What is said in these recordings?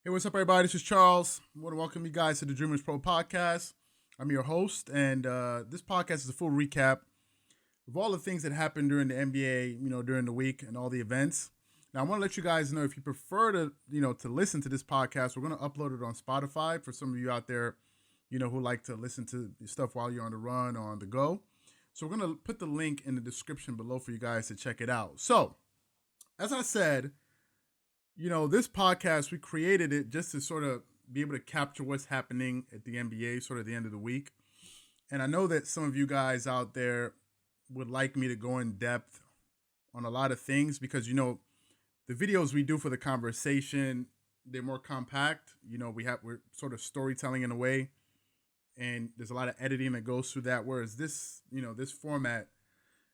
Hey, what's up, everybody? This is Charles. I want to welcome you guys to the Dreamerspro Podcast. I'm your host, and this podcast is a full recap of all the things that happened during the NBA, during the week and all the events. Now, I want to let you guys know if you prefer to, to listen to this podcast, we're going to upload it on Spotify for some of you out there, who like to listen to stuff while you're on the run or on the go. So we're going to put the link in the description below for you guys to check it out. So, as I said, this podcast, we created it just to sort of be able to capture what's happening at the NBA, sort of the end of the week. And I know that some of you guys out there would like me to go in depth on a lot of things because, the videos we do for the conversation, they're more compact. We're sort of storytelling in a way, and there's a lot of editing that goes through that. Whereas this, this format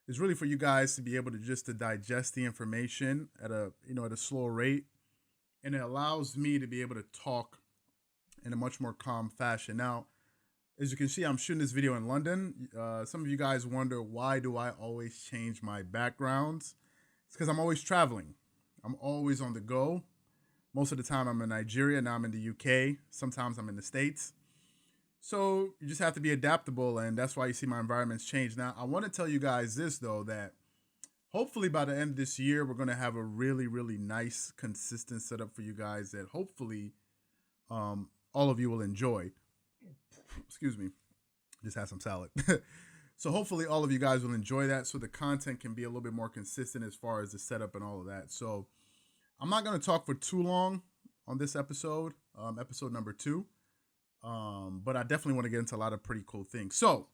is really for you guys to be able to digest the information at a slower rate. And it allows me to be able to talk in a much more calm fashion. Now, as you can see, I'm shooting this video in London. Some of you guys wonder, why do I always change my backgrounds? It's because I'm always traveling. I'm always on the go. Most of the time I'm in Nigeria. Now I'm in the UK. Sometimes I'm in the States. So you just have to be adaptable, and that's why you see my environments change. Now, I want to tell you guys this, though, that hopefully by the end of this year, we're going to have a really, really nice, consistent setup for you guys that hopefully all of you will enjoy. Excuse me. Just had some salad. So hopefully all of you guys will enjoy that so the content can be a little bit more consistent as far as the setup and all of that. So I'm not going to talk for too long on this episode, episode number 2. But I definitely want to get into a lot of pretty cool things. So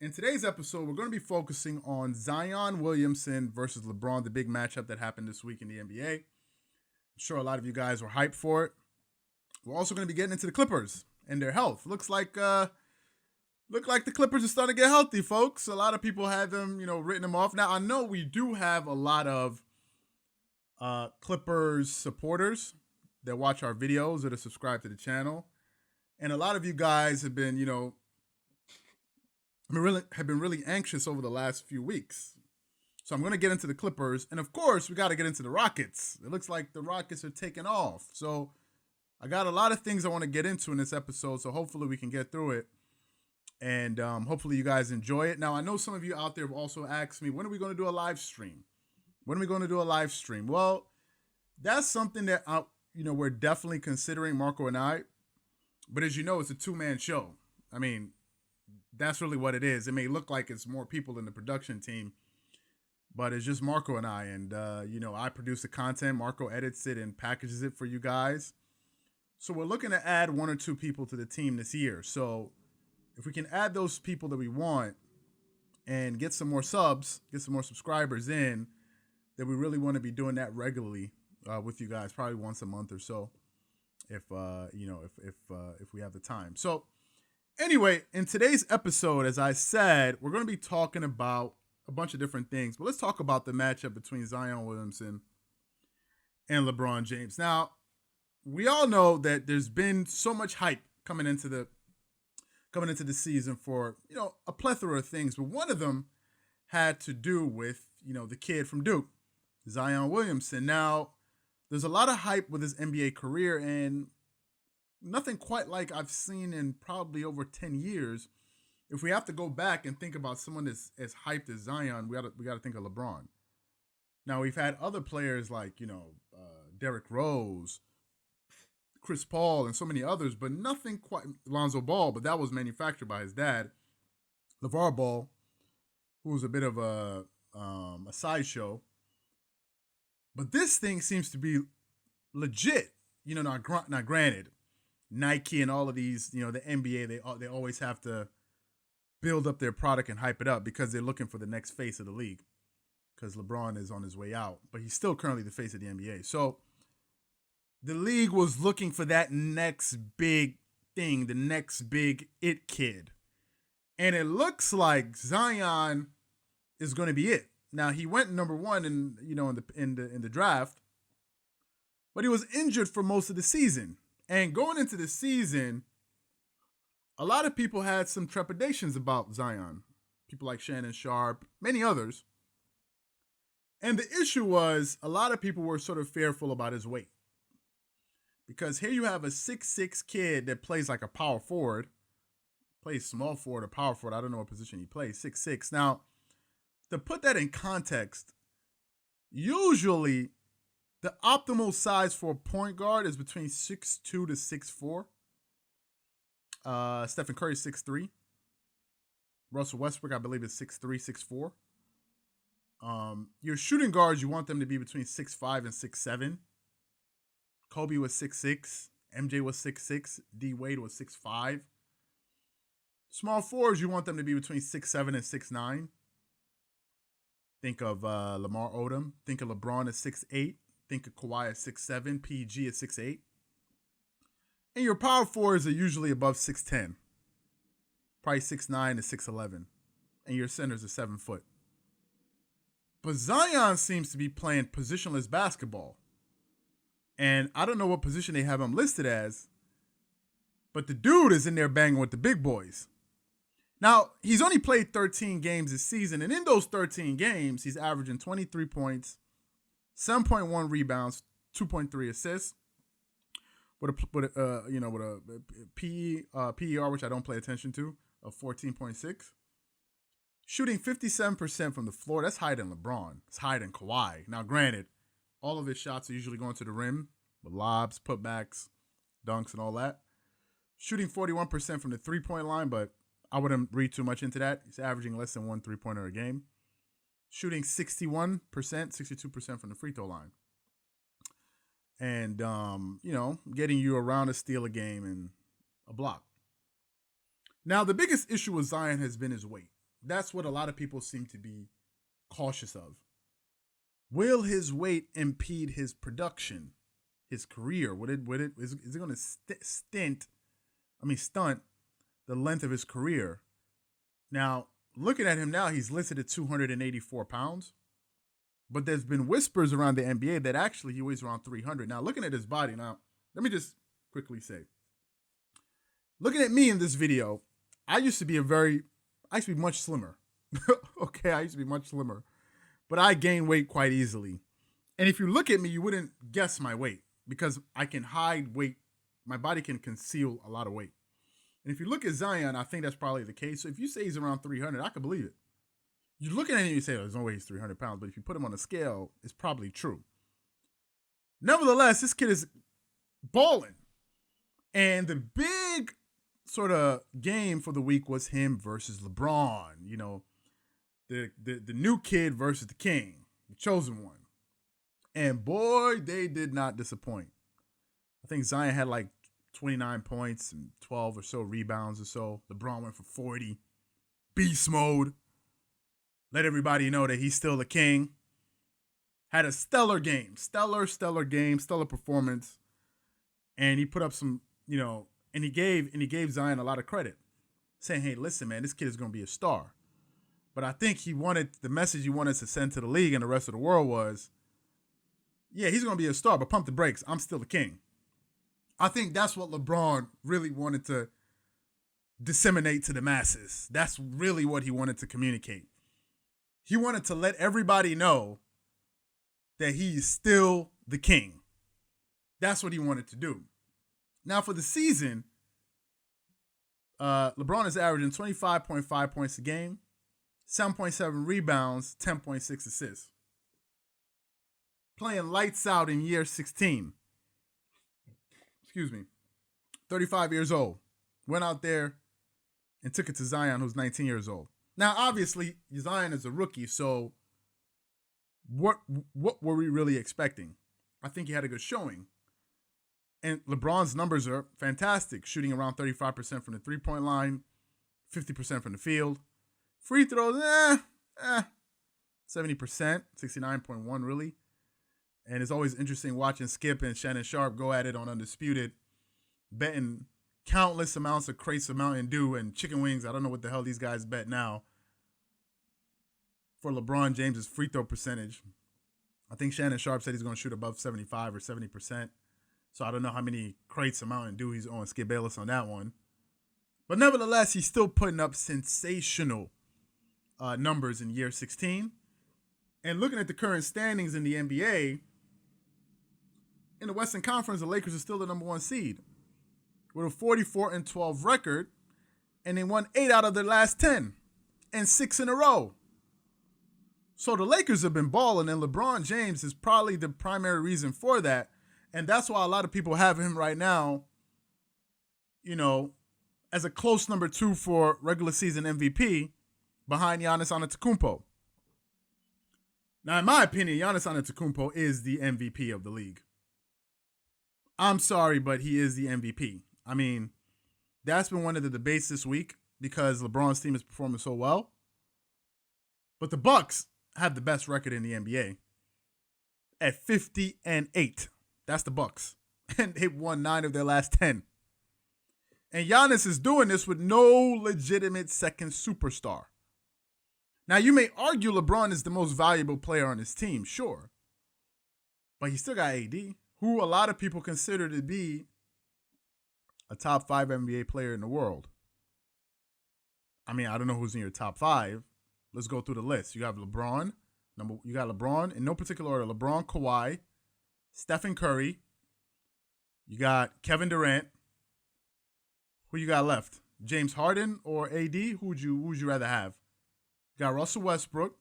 in today's episode, we're going to be focusing on Zion Williamson versus LeBron, the big matchup that happened this week in the NBA. I'm sure a lot of you guys were hyped for it. We're also going to be getting into the Clippers and their health. Look like the Clippers are starting to get healthy, folks. A lot of people had them, written them off. Now, I know we do have a lot of Clippers supporters that watch our videos that are subscribed to the channel. And a lot of you guys have been, really anxious over the last few weeks. So I'm going to get into the Clippers. And of course, we got to get into the Rockets. It looks like the Rockets are taking off. So I got a lot of things I want to get into in this episode. So hopefully we can get through it. And hopefully you guys enjoy it. Now, I know some of you out there have also asked me, when are we going to do a live stream? When are we going to do a live stream? Well, that's something that, we're definitely considering, Marco and I. But as you know, it's a two-man show. I mean, that's really what it is. It may look like it's more people in the production team, but it's just Marco and I. And, I produce the content. Marco edits it and packages it for you guys. So we're looking to add 1 or 2 people to the team this year. So if we can add those people that we want and get some more subs, get some more subscribers in, then we really want to be doing that regularly with you guys, probably once a month or so. If we have the time. So anyway, in today's episode, as I said, we're going to be talking about a bunch of different things, but let's talk about the matchup between Zion Williamson and LeBron James. Now, we all know that there's been so much hype coming into the season for, a plethora of things, but one of them had to do with, the kid from Duke, Zion Williamson. Now, there's a lot of hype with his NBA career, and nothing quite like I've seen in probably over 10 years. If we have to go back and think about someone that's as hyped as Zion, we got to think of LeBron. Now, we've had other players like, Derrick Rose, Chris Paul, and so many others, but nothing quite. Lonzo Ball, but that was manufactured by his dad. LeVar Ball, who was a bit of a sideshow. But this thing seems to be legit, not granted. Nike and all of these, the NBA, they always have to build up their product and hype it up because they're looking for the next face of the league. Because LeBron is on his way out, but he's still currently the face of the NBA. So the league was looking for that next big thing, the next big it kid. And it looks like Zion is going to be it. Now, he went number 1 in the draft, but he was injured for most of the season. And going into the season, a lot of people had some trepidations about Zion. People like Shannon Sharp, many others. And the issue was a lot of people were sort of fearful about his weight. Because here you have a 6'6" kid that plays like a power forward, plays small forward or power forward. I don't know what position he plays, 6'6". Now, to put that in context, usually the optimal size for a point guard is between 6'2" to 6'4". Stephen Curry is 6'3". Russell Westbrook, I believe, is 6'3", 6'4". Your shooting guards, you want them to be between 6'5" and 6'7". Kobe was 6'6". MJ was 6'6". D Wade was 6'5". Small forwards, you want them to be between 6'7" and 6'9". Think of Lamar Odom. Think of LeBron at 6'8". Think of Kawhi at 6'7". PG at 6'8". And your power forwards are usually above 6'10". Probably 6'9" to 6'11". And your centers are 7 foot. But Zion seems to be playing positionless basketball. And I don't know what position they have him listed as, but the dude is in there banging with the big boys. Now, he's only played 13 games this season, and in those 13 games, he's averaging 23 points, 7.1 rebounds, 2.3 assists, with a PER, which I don't pay attention to, of 14.6. Shooting 57% from the floor. That's higher than LeBron. It's higher than Kawhi. Now, granted, all of his shots are usually going to the rim with lobs, putbacks, dunks, and all that. Shooting 41% from the three-point line, but I wouldn't read too much into that. He's averaging less than 1 3-pointer a game. Shooting 61%, 62% from the free throw line. And, getting you around a steal a game and a block. Now, the biggest issue with Zion has been his weight. That's what a lot of people seem to be cautious of. Will his weight impede his production, his career? Is it going to stunt the length of his career? Now, looking at him now, he's listed at 284 pounds. But there's been whispers around the NBA that actually he weighs around 300. Now, looking at his body, now, let me just quickly say. Looking at me in this video, I used to be much slimmer. Okay, I used to be much slimmer. But I gain weight quite easily. And if you look at me, you wouldn't guess my weight because I can hide weight. My body can conceal a lot of weight. And if you look at Zion, I think that's probably the case. So if you say he's around 300, I can believe it. You're looking at him and you say, there's no way he's 300 pounds. But if you put him on a scale, it's probably true. Nevertheless, this kid is balling. And the big sort of game for the week was him versus LeBron. You know, the new kid versus the king, the chosen one. And boy, they did not disappoint. I think Zion had like 29 points and 12 or so rebounds or so. LeBron went for 40. Beast mode. Let everybody know that he's still the king. Had a stellar game. Stellar game. Stellar performance. And he put up some, and he gave Zion a lot of credit. Saying, hey, listen, man, this kid is going to be a star. But I think the message he wanted to send to the league and the rest of the world was, yeah, he's going to be a star, but pump the brakes. I'm still the king. I think that's what LeBron really wanted to disseminate to the masses. That's really what he wanted to communicate. He wanted to let everybody know that he's still the king. That's what he wanted to do. Now, for the season, LeBron is averaging 25.5 points a game, 7.7 rebounds, 10.6 assists. Playing lights out in year 16. 35 years old. Went out there and took it to Zion, who's 19 years old. Now, obviously, Zion is a rookie, so what were we really expecting? I think he had a good showing. And LeBron's numbers are fantastic, shooting around 35% from the three-point line, 50% from the field. Free throws, 70%, 69.1 really. And it's always interesting watching Skip and Shannon Sharp go at it on Undisputed, betting countless amounts of crates of Mountain Dew and chicken wings. I don't know what the hell these guys bet now for LeBron James's free throw percentage. I think Shannon Sharp said he's going to shoot above 75 or 70%. So I don't know how many crates of Mountain Dew he's on Skip Bayless on that one. But nevertheless, he's still putting up sensational numbers in year 16. And looking at the current standings in the NBA, in the Western Conference, the Lakers are still the number 1 seed with a 44-12 record, and they won 8 out of their last 10 and 6 in a row. So the Lakers have been balling, and LeBron James is probably the primary reason for that. And that's why a lot of people have him right now, as a close number 2 for regular season MVP behind Giannis Antetokounmpo. Now, in my opinion, Giannis Antetokounmpo is the MVP of the league. I'm sorry, but he is the MVP. I mean, that's been one of the debates this week because LeBron's team is performing so well. But the Bucks have the best record in the NBA at 50-8. That's the Bucks. And they've won 9 of their last 10. And Giannis is doing this with no legitimate second superstar. Now, you may argue LeBron is the most valuable player on his team, sure. But he still got AD, who a lot of people consider to be a top 5 NBA player in the world. I mean, I don't know who's in your top 5. Let's go through the list. You have LeBron. You got LeBron, in no particular order. LeBron, Kawhi, Stephen Curry. You got Kevin Durant. Who you got left? James Harden or AD? Who would you rather have? You got Russell Westbrook.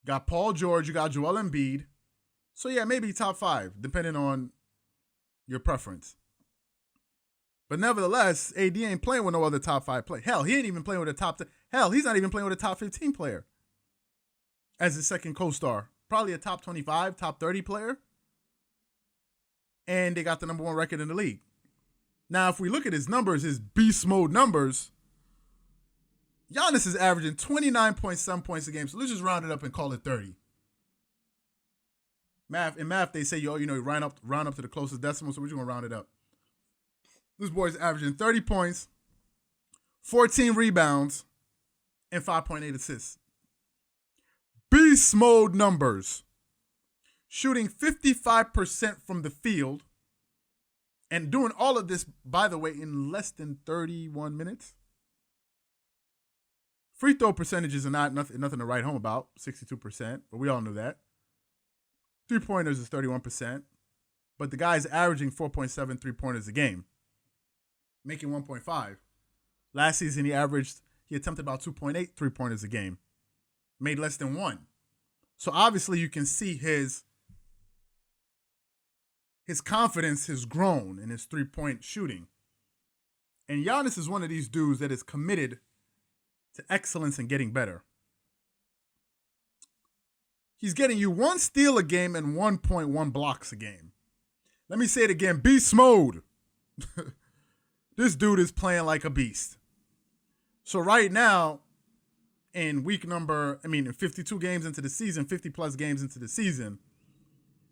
Got Paul George. You got Joel Embiid. So yeah, maybe top 5, depending on your preference. But nevertheless, AD ain't playing with no other top 5 player. Hell, he ain't even playing with a top 10. Hell, he's not even playing with a top 15 player as his second co-star. Probably a top 25, top 30 player. And they got the number 1 record in the league. Now, if we look at his numbers, his beast mode numbers, Giannis is averaging 29.7 points a game. So let's just round it up and call it 30. In math, they say you round up to the closest decimal, so we're just going to round it up. This boy's averaging 30 points, 14 rebounds, and 5.8 assists. Beast mode numbers. Shooting 55% from the field. And doing all of this, by the way, in less than 31 minutes. Free throw percentages are nothing to write home about, 62%, but we all knew that. 3-pointers is 31%, but the guy's averaging 4.7 3-pointers a game, making 1.5. Last season, he attempted about 2.8 3-pointers a game, made less than 1. So obviously you can see his confidence has grown in his 3-point shooting. And Giannis is one of these dudes that is committed to excellence and getting better. He's getting you 1 steal a game and 1.1 blocks a game. Let me say it again, beast mode. This dude is playing like a beast. So right now, in 52 games into the season, 50 plus games into the season,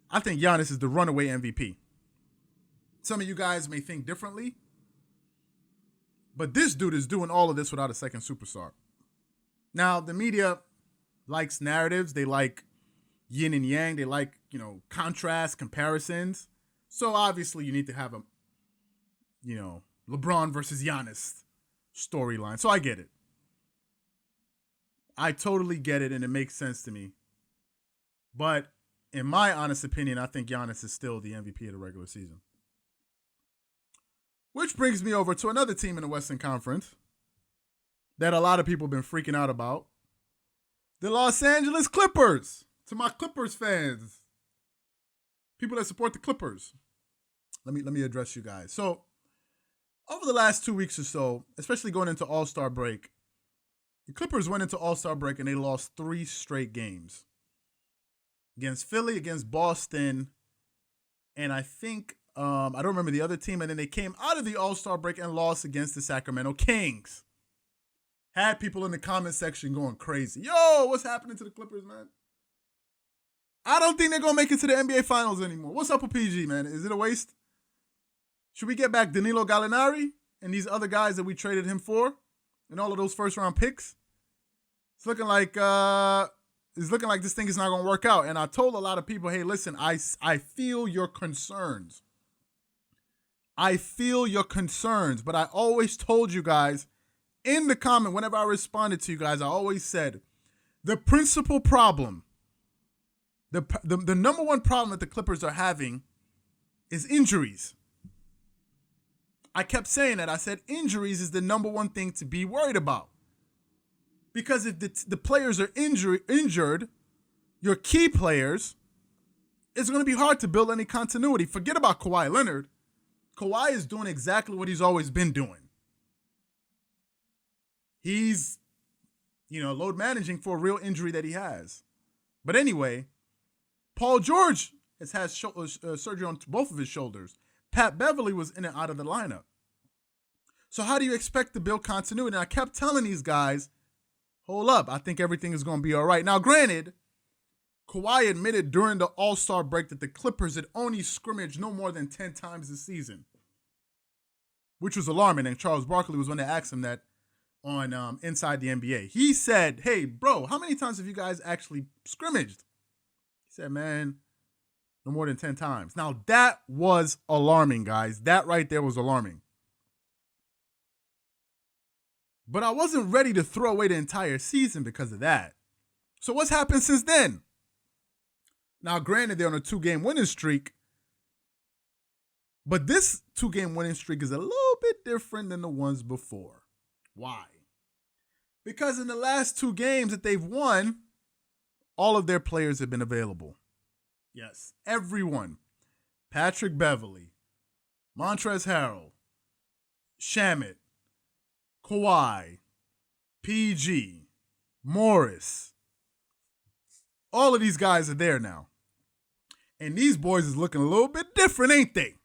I think Giannis is the runaway MVP. Some of you guys may think differently, but this dude is doing all of this without a second superstar. Now, the media likes narratives. They like yin and yang. They like, contrast, comparisons. So obviously you need to have a, LeBron versus Giannis storyline. So I get it. I totally get it, and it makes sense to me. But in my honest opinion, I think Giannis is still the MVP of the regular season. Which brings me over to another team in the Western Conference that a lot of people have been freaking out about. The Los Angeles Clippers. To my Clippers fans, people that support the Clippers, let me address you guys. So over the last 2 weeks or so, especially going into All-Star break, the Clippers went into All-Star break and they lost 3 straight games. Against Philly, against Boston, and I think, I don't remember the other team, and then they came out of the All-Star break and lost against the Sacramento Kings. Had people in the comment section going crazy. Yo, what's happening to the Clippers, man? I don't think they're going to make it to the NBA Finals anymore. What's up with PG, man? Is it a waste? Should we get back Danilo Gallinari and these other guys that we traded him for and all of those first-round picks? It's looking like this thing is not going to work out. And I told a lot of people, hey, listen, I feel your concerns. I feel your concerns. But I always told you guys in the comment, whenever I responded to you guys, I always said the principal problem, the number one problem that the Clippers are having is injuries. I kept saying that. I said injuries is the number one thing to be worried about. Because if the players are injured, your key players, it's going to be hard to build any continuity. Forget about Kawhi Leonard. Kawhi is doing exactly what he's always been doing. He's, load managing for a real injury that he has. But anyway, Paul George has had surgery on both of his shoulders. Pat Beverly was in and out of the lineup. So how do you expect to build continuity? And I kept telling these guys, hold up, I think everything is going to be all right. Now, granted, Kawhi admitted during the All-Star break that the Clippers had only scrimmaged no more than 10 times this season, which was alarming. And Charles Barkley was when they asked him that on Inside the NBA. He said, hey, bro, how many times have you guys actually scrimmaged? He said, man, no more than 10 times. Now, that was alarming, guys. That right there was alarming. But I wasn't ready to throw away the entire season because of that. So what's happened since then? Now, granted, they're on a 2-game winning streak. But this 2-game winning streak is a little bit different than the ones before. Why? Because in the last 2 games that they've won, all of their players have been available. Yes, everyone. Patrick Beverly, Montrezl Harrell, Shamet, Kawhi, PG, Morris. All of these guys are there now. And these boys is looking a little bit different, ain't they?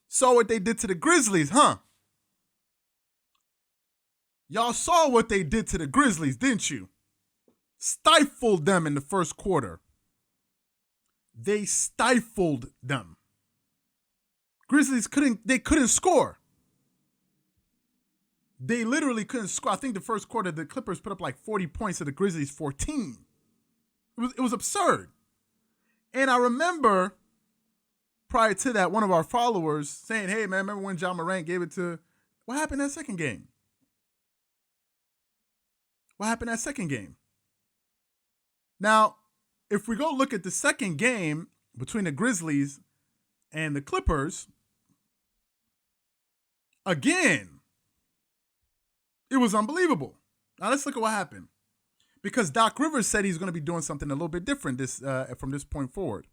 Saw what they did to the Grizzlies, huh? Y'all saw what they did to the Grizzlies, didn't you? Stifled them in the first quarter. They stifled them. Grizzlies couldn't score. They literally couldn't score. I think the first quarter, the Clippers put up like 40 points to the Grizzlies 14. It was absurd. And I remember prior to that, one of our followers saying, hey, man, remember when Ja Morant gave it to... What happened that second game? What happened that second game? Now, if we go look at the second game between the Grizzlies and the Clippers, again, it was unbelievable. Now let's look at what happened. Because Doc Rivers said he's going to be doing something a little bit different from this point forward.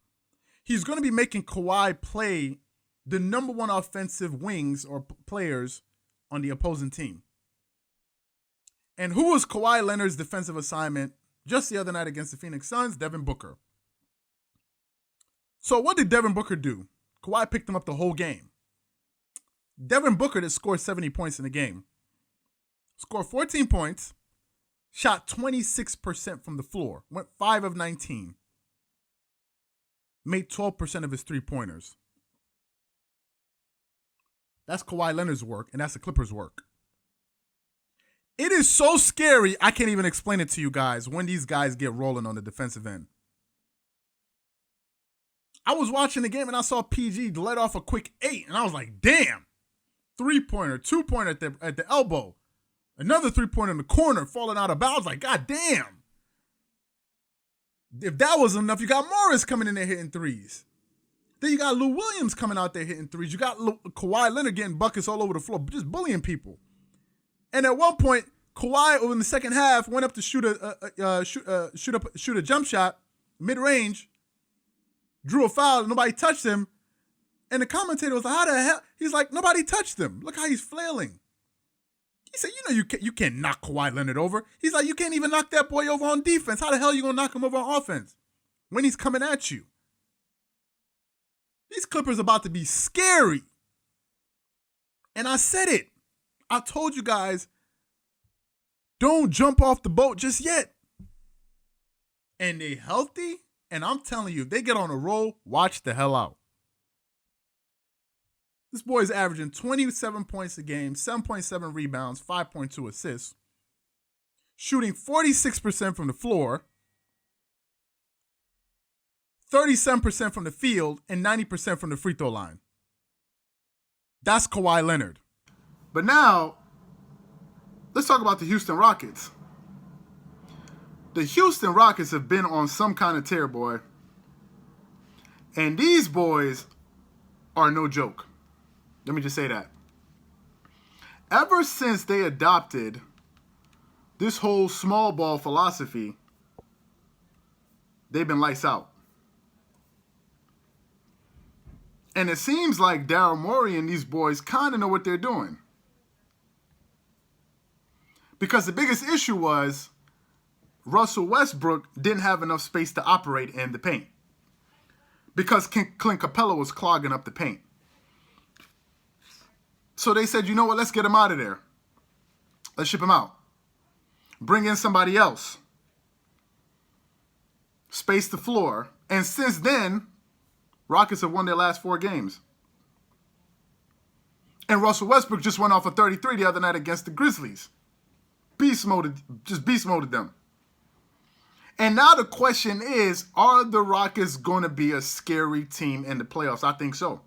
He's going to be making Kawhi play the number one offensive wings or players on the opposing team. And who was Kawhi Leonard's defensive assignment just the other night against the Phoenix Suns? Devin Booker. So what did Devin Booker do? Kawhi picked him up the whole game. Devin Booker that scored 70 points in the game. Scored 14 points. Shot 26% from the floor. Went 5 of 19. Made 12% of his three-pointers. That's Kawhi Leonard's work, and that's the Clippers' work. It is so scary, I can't even explain it to you guys when these guys get rolling on the defensive end. I was watching the game, and I saw PG let off a quick 8, and I was like, damn. 3-pointer, 2-pointer at the elbow. Another 3-pointer in the corner, falling out of bounds. Like, God damn. If that wasn't enough, you got Morris coming in there hitting threes. Then you got Lou Williams coming out there hitting threes. You got Kawhi Leonard getting buckets all over the floor, just bullying people. And at one point, Kawhi, in the second half, went up to shoot a jump shot, mid-range, drew a foul, and nobody touched him. And the commentator was like, how the hell? He's like, nobody touched him. Look how he's flailing. He said, you can't knock Kawhi Leonard over. He's like, you can't even knock that boy over on defense. How the hell are you going to knock him over on offense when he's coming at you? These Clippers are about to be scary. And I said it. I told you guys, don't jump off the boat just yet. And they healthy. And I'm telling you, if they get on a roll, watch the hell out. This boy is averaging 27 points a game, 7.7 rebounds, 5.2 assists, shooting 46% from the floor, 37% from the field, and 90% from the free throw line. That's Kawhi Leonard. But now, let's talk about the Houston Rockets. The Houston Rockets have been on some kind of tear, boy. And these boys are no joke. Let me just say that. Ever since they adopted this whole small ball philosophy, they've been lights out. And it seems like Daryl Morey and these boys kind of know what they're doing. Because the biggest issue was Russell Westbrook didn't have enough space to operate in the paint. Because Clint Capella was clogging up the paint. So they said, you know what, let's get him out of there. Let's ship him out. Bring in somebody else. Space the floor. And since then, Rockets have won their last 4 games. And Russell Westbrook just went off a 33 the other night against the Grizzlies. Beast moded them. And now the question is, are the Rockets going to be a scary team in the playoffs? I think so.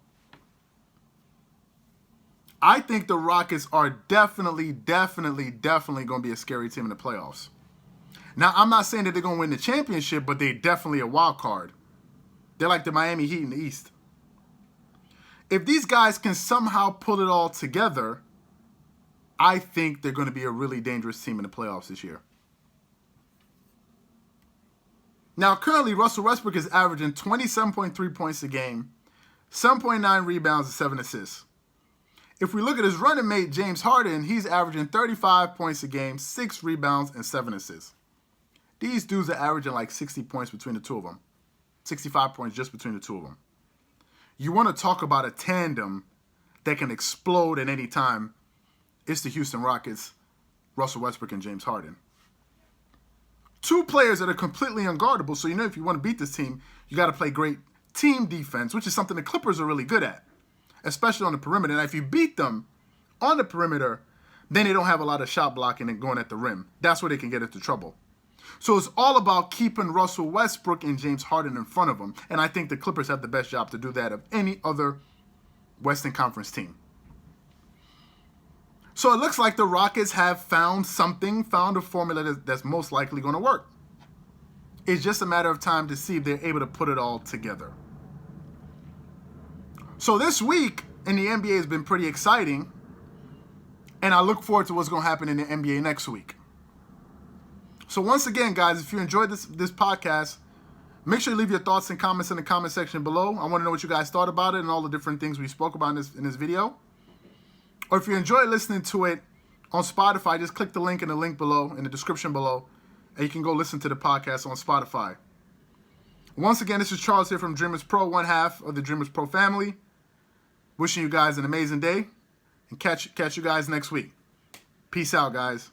I think the Rockets are definitely going to be a scary team in the playoffs. Now, I'm not saying that they're going to win the championship, but they're definitely a wild card. They're like the Miami Heat in the East. If these guys can somehow pull it all together, I think they're going to be a really dangerous team in the playoffs this year. Now, currently, Russell Westbrook is averaging 27.3 points a game, 7.9 rebounds, and 7 assists. If we look at his running mate, James Harden, he's averaging 35 points a game, 6 rebounds, and 7 assists. These dudes are averaging like 60 points between the two of them. 65 points just between the two of them. You want to talk about a tandem that can explode at any time. It's the Houston Rockets, Russell Westbrook, and James Harden. 2 players that are completely unguardable. So, if you want to beat this team, you got to play great team defense, which is something the Clippers are really good at, especially on the perimeter. And if you beat them on the perimeter, then they don't have a lot of shot blocking and going at the rim. That's where they can get into trouble. So it's all about keeping Russell Westbrook and James Harden in front of them. And I think the Clippers have the best job to do that of any other Western Conference team. So it looks like the Rockets have found a formula that's most likely going to work. It's just a matter of time to see if they're able to put it all together. So this week in the NBA has been pretty exciting. And I look forward to what's going to happen in the NBA next week. So once again, guys, if you enjoyed this podcast, make sure you leave your thoughts and comments in the comment section below. I want to know what you guys thought about it and all the different things we spoke about in this video. Or if you enjoy listening to it on Spotify, just click the link in the link below, in the description below, and you can go listen to the podcast on Spotify. Once again, this is Charles here from Dreamerspro, one half of the Dreamerspro family. Wishing you guys an amazing day, and catch you guys next week. Peace out, guys.